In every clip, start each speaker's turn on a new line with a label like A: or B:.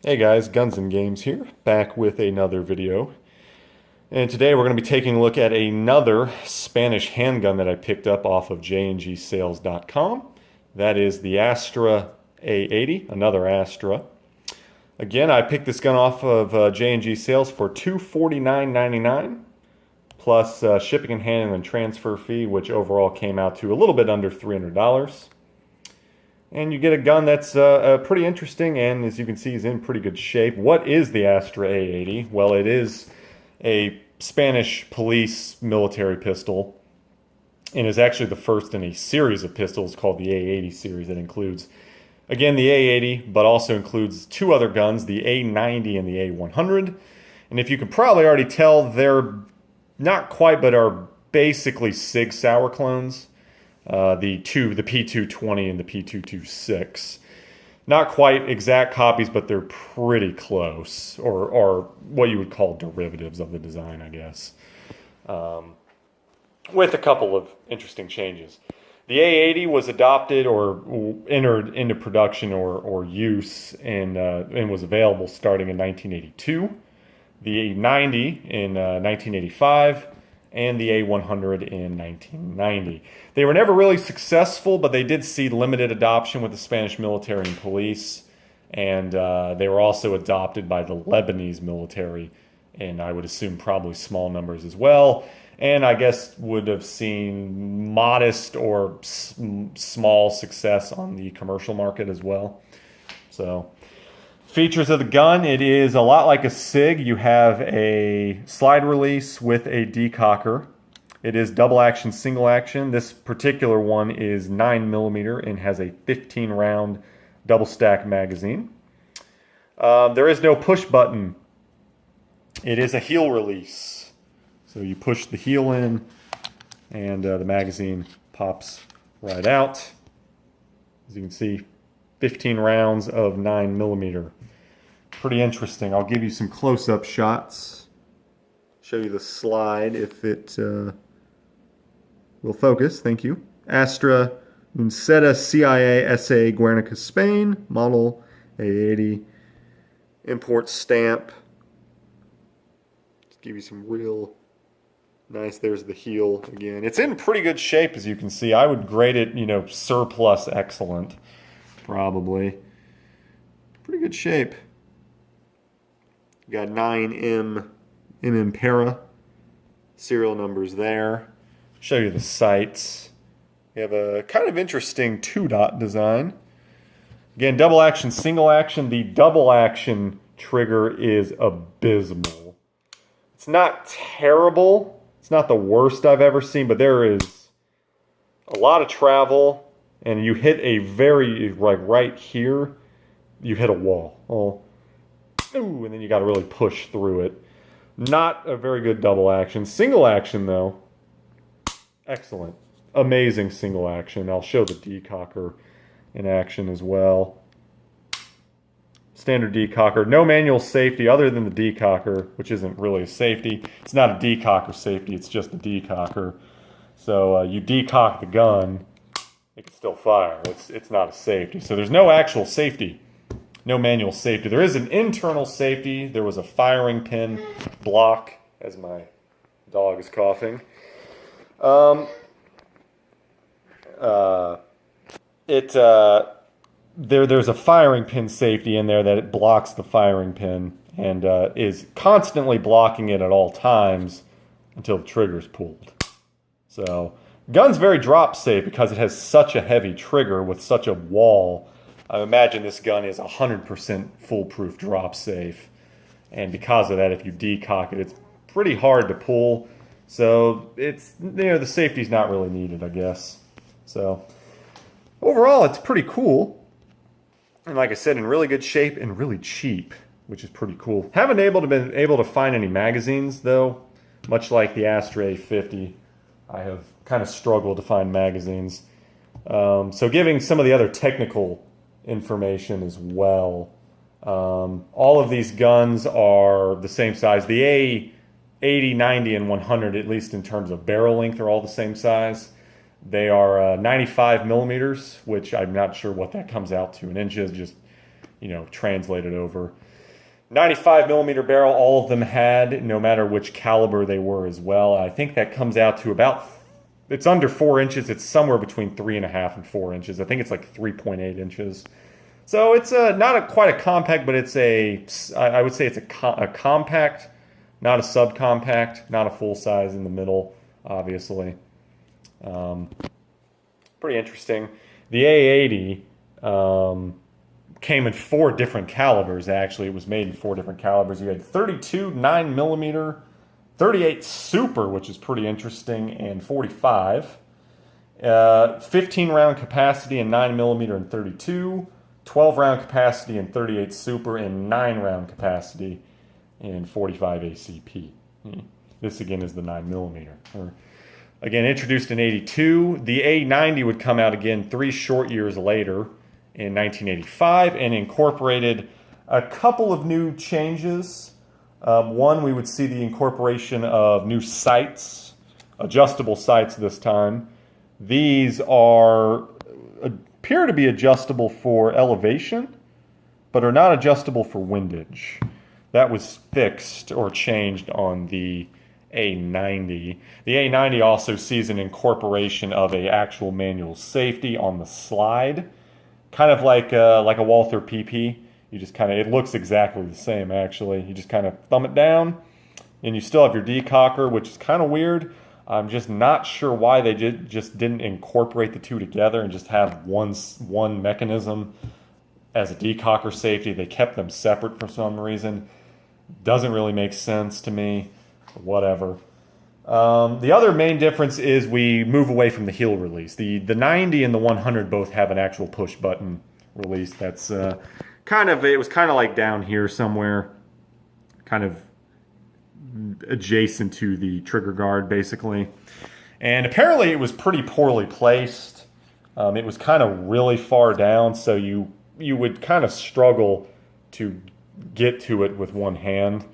A: Hey guys, Guns and Games here, back with another video. And today we're going to be taking a look at another Spanish handgun that I picked up off of jngsales.com. That is the Astra A-80, another Astra. Again, I picked this gun off of J&G Sales for $249.99 plus shipping and handling and transfer fee, which overall came out to a little bit under $300. And you get a gun that's pretty interesting and, as you can see, is in pretty good shape. What is the Astra A-80? Well, it is a Spanish police military pistol and is actually the first in a series of pistols called the A-80 series that includes, again, the A-80, but also includes two other guns, the A-90 and the A-100. And if you can probably already tell, they're not quite, but are basically Sig Sauer clones. The P220 and the P226. Not quite exact copies, but they're pretty close, or what you would call derivatives of the design, I guess. With a couple of interesting changes. The A-80 was adopted or entered into production or use and was available starting in 1982. The A-90 in 1985. And the A-100 in 1990. They were never really successful, but they did see limited adoption with the Spanish military and police, and they were also adopted by the Lebanese military, and I would assume probably small numbers as well, and I guess would have seen modest or small success on the commercial market as well. So, features of the gun, it is a lot like a SIG. You have a slide release with a decocker. It is double action, single action. This particular one is 9mm and has a 15 round double stack magazine. There is no push button. It is a heel release. So you push the heel in and the magazine pops right out. As you can see, 15 rounds of 9mm. Pretty interesting. I'll give you some close-up shots. Show you the slide if it will focus. Thank you. Astra Unceta CIA SA Guernica, Spain. Model A-80. Import stamp. Just give you some real nice. There's the heel again. It's in pretty good shape, as you can see. I would grade it, surplus excellent. Probably. Pretty good shape. Got 9M Para. Serial numbers there. Show you the sights. You have a kind of interesting 2-dot design. Again, double action, single action. The double action trigger is abysmal. It's not terrible. It's not the worst I've ever seen, but there is a lot of travel. And you hit a right here, you hit a wall. Ooh, and then you got to really push through it. Not a very good double action. Single action, though, excellent. Amazing single action. I'll show the decocker in action as well. Standard decocker. No manual safety other than the decocker, which isn't really a safety. It's not a decocker safety, it's just a decocker. So you decock the gun, it can still fire. It's not a safety. So there's no actual safety. No manual safety. There is an internal safety. There was a firing pin block, as my dog is coughing. There's a firing pin safety in there that it blocks the firing pin and is constantly blocking it at all times until the trigger is pulled. So, gun's very drop safe because it has such a heavy trigger with such a wall. I imagine this gun is 100% foolproof drop safe. And because of that, if you decock it, it's pretty hard to pull. So it's, the safety's not really needed, I guess. So overall, it's pretty cool. And like I said, in really good shape and really cheap, which is pretty cool. Haven't been able to find any magazines, though. Much like the Astra A-50, I have kind of struggled to find magazines. So giving some of the other technical information as well. All of these guns are the same size. The A-80, 90, and 100, at least in terms of barrel length, are all the same size. They are 95 millimeters, which I'm not sure what that comes out to in inches. Just translated over. 95 millimeter barrel, all of them had, no matter which caliber they were as well. I think that comes out to about, it's under 4 inches. It's somewhere between 3.5 and 4 inches. I think it's like 3.8 inches. So it's not quite a compact, but I would say it's a compact, not a subcompact, not a full size in the middle, obviously. Pretty interesting. The A-80 came in 4 different calibers, actually. It was made in 4 different calibers. You had 32 9mm, 38 Super, which is pretty interesting, and 45. 15-round capacity in 9mm and 32. 12-round capacity in 38 Super, and 9-round capacity in 45 ACP. This, again, is the 9mm. Again, introduced in 82. The A-90 would come out again 3 short years later in 1985 and incorporated a couple of new changes. One, we would see the incorporation of new sights, adjustable sights this time. These appear to be adjustable for elevation, but are not adjustable for windage. That was fixed or changed on the A-90. The A-90 also sees an incorporation of an actual manual safety on the slide, kind of like a Walther PP. You just it looks exactly the same, actually. You just kind of thumb it down, and you still have your decocker, which is kind of weird. I'm just not sure why they just didn't incorporate the two together and just have one mechanism as a decocker safety. They kept them separate for some reason. Doesn't really make sense to me. Whatever. The other main difference is we move away from the heel release. The 90 and the 100 both have an actual push button release. That's it was kind of like down here somewhere, kind of adjacent to the trigger guard, basically. And apparently it was pretty poorly placed. It was kind of really far down, so you would kind of struggle to get to it with one hand.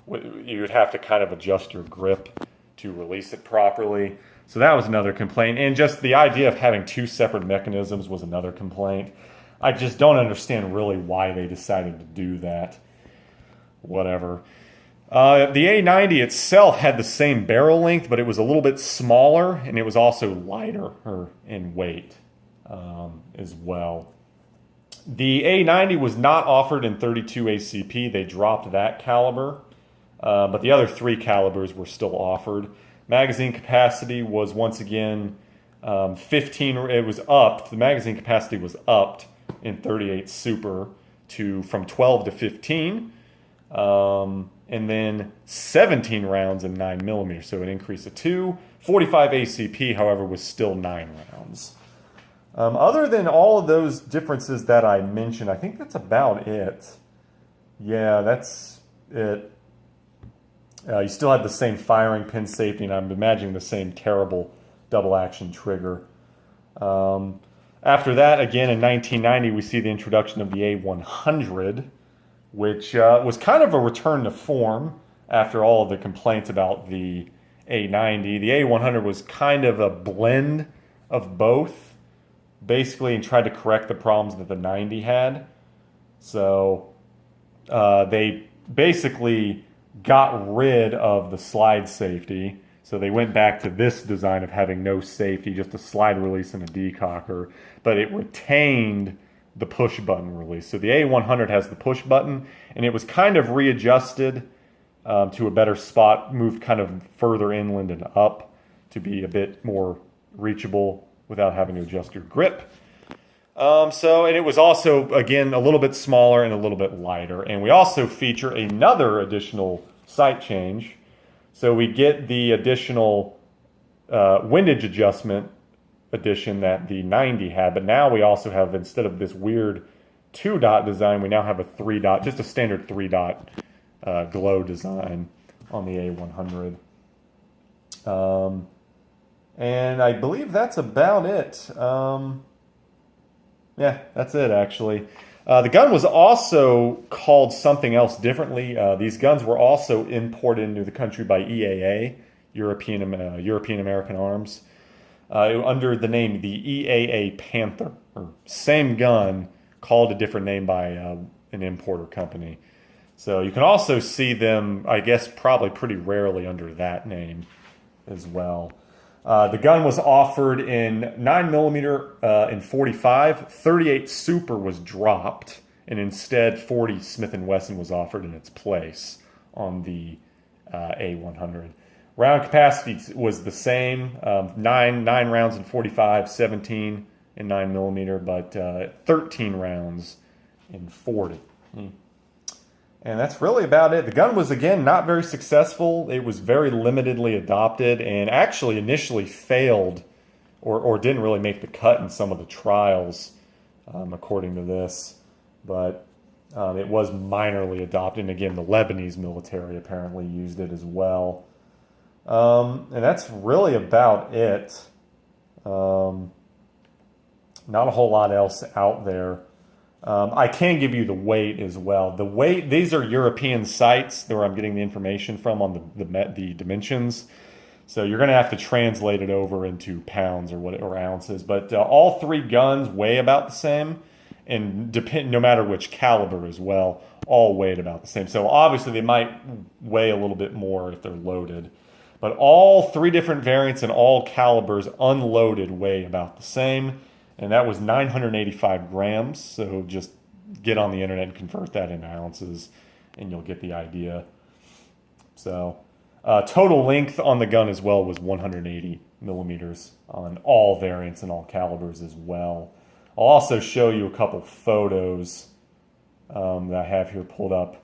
A: You would have to kind of adjust your grip to release it properly. So that was another complaint. And just the idea of having 2 separate mechanisms was another complaint. I just don't understand really why they decided to do that. Whatever. The A-90 itself had the same barrel length, but it was a little bit smaller, and it was also lighter in weight as well. The A-90 was not offered in 32 ACP. They dropped that caliber, but the other 3 calibers were still offered. Magazine capacity was once again 15. It was upped. The magazine capacity was upped in 38 Super from 12 to 15. And then 17 rounds in 9mm, so an increase of 2. 45 ACP, however, was still 9 rounds. Other than all of those differences that I mentioned, I think that's about it. Yeah, that's it. You still had the same firing pin safety, and I'm imagining the same terrible double-action trigger. After that, again, in 1990, we see the introduction of the A-100, which was kind of a return to form after all of the complaints about the A-90. The A-100 was kind of a blend of both, basically, and tried to correct the problems that the 90 had. So they basically got rid of the slide safety. So they went back to this design of having no safety, just a slide release and a decocker, but it retained the push button release. So the A-100 has the push button, and it was kind of readjusted to a better spot, moved kind of further inland and up to be a bit more reachable without having to adjust your grip. And it was also, again, a little bit smaller and a little bit lighter. And we also feature another additional sight change. So we get the additional windage adjustment addition that the 90 had, but now we also have, instead of this weird 2-dot design, we now have a 3-dot, just a standard 3-dot glow design on the A-100. And I believe that's about it. Yeah, that's it, actually. The gun was also called something else differently. These guns were also imported into the country by EAA, European American Arms, under the name the EAA Panther. Or same gun, called a different name by an importer company. So you can also see them, I guess, probably pretty rarely under that name as well. The gun was offered in 9mm in 45. 38 Super was dropped, and instead 40 Smith & Wesson was offered in its place on the A-100. Round capacity was the same, 9 rounds in 45, 17 in 9mm, but 13 rounds in 40. And that's really about it. The gun was, again, not very successful. It was very limitedly adopted and actually initially failed or didn't really make the cut in some of the trials, according to this. But it was minorly adopted. And again, the Lebanese military apparently used it as well. And that's really about it. Not a whole lot else out there. I can give you the weight as well. The weight, these are European sites where I'm getting the information from on the dimensions. So you're going to have to translate it over into pounds or ounces. But all three guns weigh about the same, and no matter which caliber as well, all weighed about the same. So obviously they might weigh a little bit more if they're loaded. But all three different variants and all calibers unloaded weigh about the same. And that was 985 grams. So just get on the internet and convert that into ounces, and you'll get the idea. So total length on the gun as well was 180mm on all variants and all calibers as well. I'll also show you a couple photos that I have here pulled up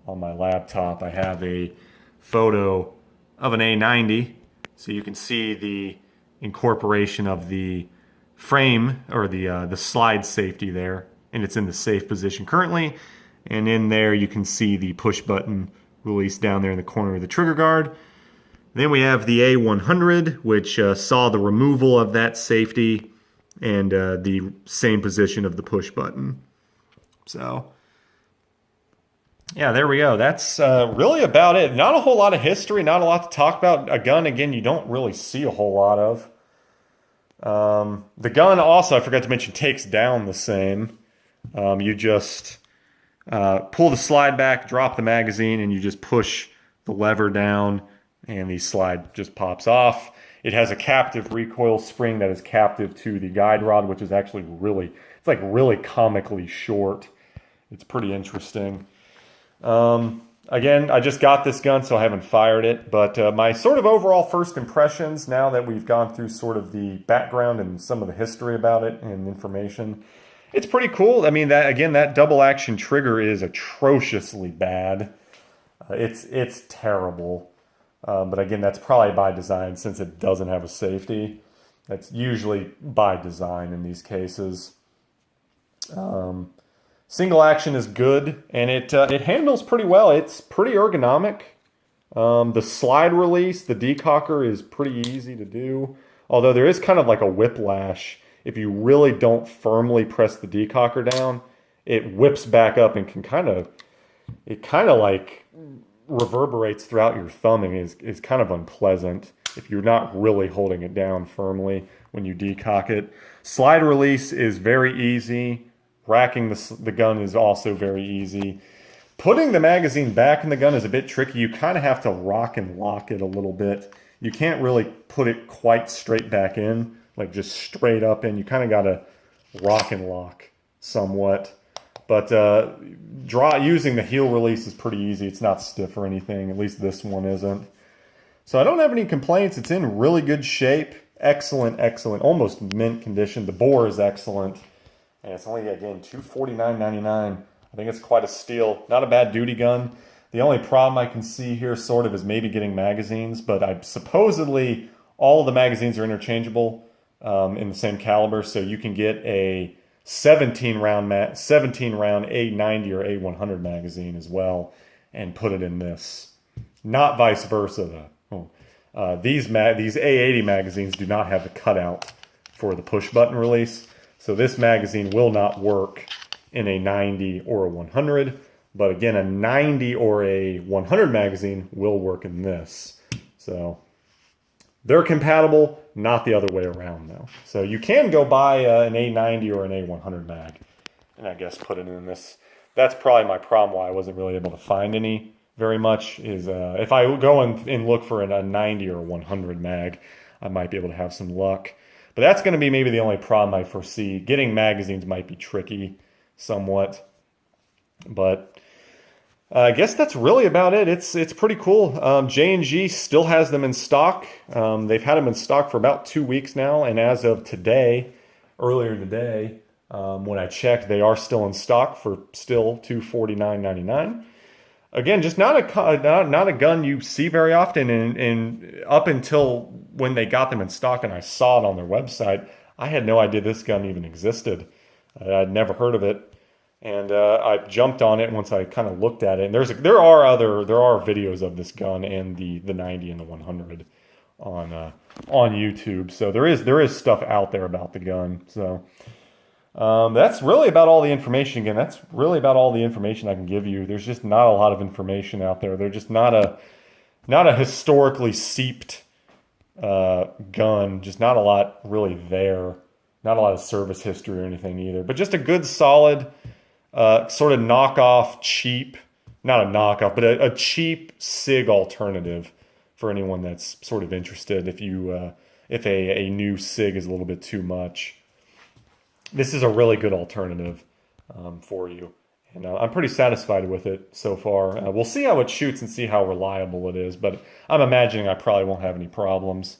A: on my laptop. I have a photo of an A-90, so you can see the incorporation of the frame or the slide safety there, and it's in the safe position currently. And in there you can see the push button release down there in the corner of the trigger guard. Then we have the A-100, which saw the removal of that safety and the same position of the push button. So yeah, there we go. That's really about it. Not a whole lot of history, not a lot to talk about. A gun, again, you don't really see a whole lot of. The gun also, I forgot to mention, takes down the same. You just pull the slide back, drop the magazine, and you just push the lever down, and the slide just pops off. It has a captive recoil spring that is captive to the guide rod, which is actually it's like really comically short. It's pretty interesting. Again, I just got this gun, so I haven't fired it, but my sort of overall first impressions, now that we've gone through sort of the background and some of the history about it and information, it's pretty cool. I mean, that double action trigger is atrociously bad. It's terrible. But again, that's probably by design since it doesn't have a safety. That's usually by design in these cases. Single action is good, and it handles pretty well. It's pretty ergonomic. The slide release, the decocker, is pretty easy to do. Although there is kind of like a whiplash. If you really don't firmly press the decocker down, it whips back up and it kind of like reverberates throughout your thumb and is kind of unpleasant if you're not really holding it down firmly when you decock it. Slide release is very easy. Racking the gun is also very easy. Putting the magazine back in the gun is a bit tricky. You kind of have to rock and lock it a little bit. You can't really put it quite straight back in, like just straight up in. You kind of got to rock and lock somewhat. But using the heel release is pretty easy. It's not stiff or anything. At least this one isn't. So I don't have any complaints. It's in really good shape. Excellent, almost mint condition. The bore is excellent. And it's only, again, $249.99. I think it's quite a steal. Not a bad duty gun. The only problem I can see here sort of is maybe getting magazines, but supposedly all of the magazines are interchangeable in the same caliber, so you can get a 17-round A-90 or A-100 magazine as well and put it in this. Not vice versa, though. These A-80 magazines do not have the cutout for the push-button release. So this magazine will not work in a 90 or a 100, but again, a 90 or a 100 magazine will work in this. So they're compatible, not the other way around though. So you can go buy an A90 or an A100 mag, and I guess put it in this. that's probably my problem why I wasn't really able to find any very much is if I go and look for a 90 or 100 mag, I might be able to have some luck. But that's going to be maybe the only problem I foresee. Getting magazines might be tricky somewhat. But I guess that's really about it. It's pretty cool. J&G still has them in stock. They've had them in stock for about 2 weeks now, and as of today, earlier today, when I checked, they are still in stock for still $249.99. Again, just not a gun you see very often, and up until when they got them in stock and I saw it on their website, I had no idea this gun even existed. I'd never heard of it. And I jumped on it once I kind of looked at it. And there are videos of this gun and the 90 and the 100 on YouTube. So there is stuff out there about the gun. So that's really about all the information. Again, that's really about all the information I can give you. There's just not a lot of information out there. They're just not a historically seeped gun. Just not a lot really there. Not a lot of service history or anything either. But just a good solid. Sort of knockoff, cheap, not a knockoff, but a cheap SIG alternative for anyone that's sort of interested if a new SIG is a little bit too much. This is a really good alternative for you. And I'm pretty satisfied with it so far. We'll see how it shoots and see how reliable it is, but I'm imagining I probably won't have any problems.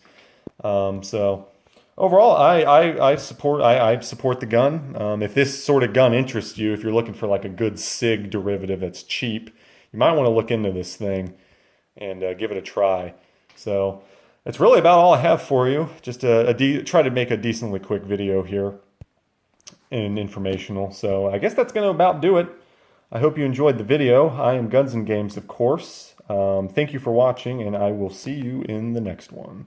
A: So overall, I support the gun. If this sort of gun interests you, if you're looking for like a good SIG derivative that's cheap, you might want to look into this thing and give it a try. So that's really about all I have for you. Just try to make a decently quick video here and informational. So I guess that's going to about do it. I hope you enjoyed the video. I am Guns and Games, of course. Thank you for watching, and I will see you in the next one.